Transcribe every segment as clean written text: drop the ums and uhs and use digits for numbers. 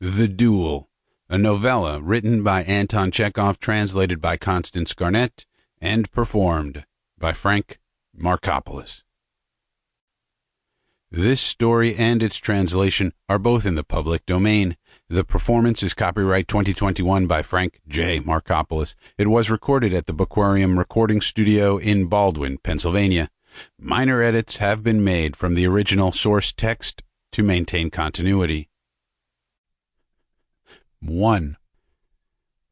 The Duel, a novella written by Anton Chekhov, translated by Constance Garnett, and performed by Frank Marcopolos. This story and its translation are both in the public domain. The performance is copyright 2021 by Frank J. Marcopolos. It was recorded at the Bookquarium Recording Studio in Baldwin, Pennsylvania. Minor edits have been made from the original source text to maintain continuity. 1.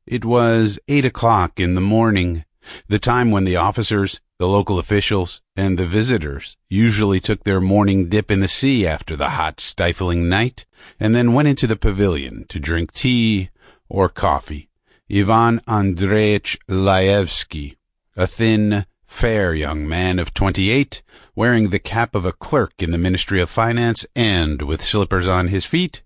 It was 8 o'clock in the morning, the time when the officers, the local officials, and the visitors usually took their morning dip in the sea after the hot, stifling night, and then went into the pavilion to drink tea or coffee. Ivan Andreevich Laevsky, a thin, fair young man of 28, wearing the cap of a clerk in the Ministry of Finance and with slippers on his feet,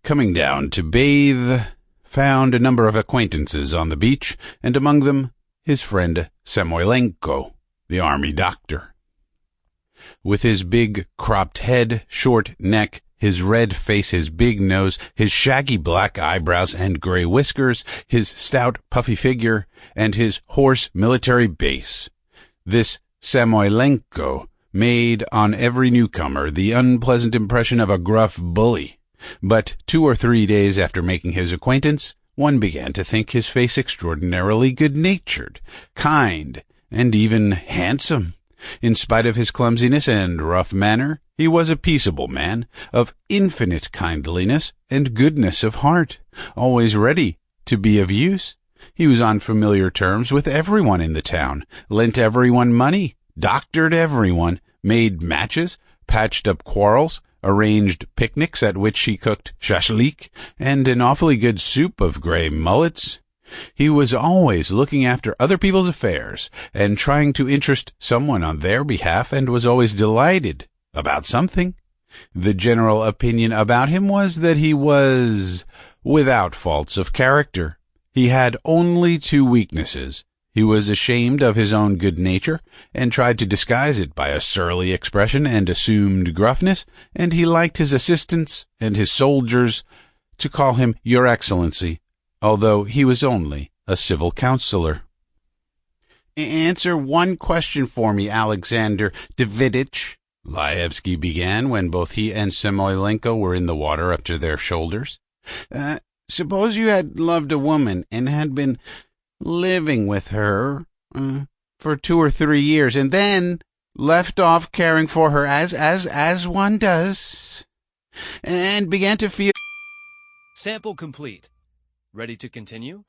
coming down to bathe, found a number of acquaintances on the beach, and among them his friend Samoylenko, the army doctor. With his big cropped head, short neck, his red face, his big nose, his shaggy black eyebrows and gray whiskers, his stout puffy figure, and his hoarse military bass, this Samoylenko made on every newcomer the unpleasant impression of a gruff bully. But 2 or 3 days after making his acquaintance, one began to think his face extraordinarily good-natured, kind, and even handsome. In spite of his clumsiness and rough manner, he was a peaceable man, of infinite kindliness and goodness of heart, always ready to be of use. He was on familiar terms with everyone in the town, lent everyone money, doctored everyone, made matches, patched up quarrels, arranged picnics at which he cooked shashlik and an awfully good soup of gray mullets. He was always looking after other people's affairs and trying to interest someone on their behalf, and was always delighted about something. The general opinion about him was that he was without faults of character. He had only 2 weaknesses. He was ashamed of his own good nature, and tried to disguise it by a surly expression and assumed gruffness, and he liked his assistants and his soldiers to call him Your Excellency, although he was only a civil counselor. "Answer one question for me, Alexander Daviditch," Laevsky began when both he and Samoylenko were in the water up to their shoulders. Suppose you had loved a woman and had been living with her for 2 or 3 years, and then left off caring for her as one does, and began to feel... Sample complete. Ready to continue?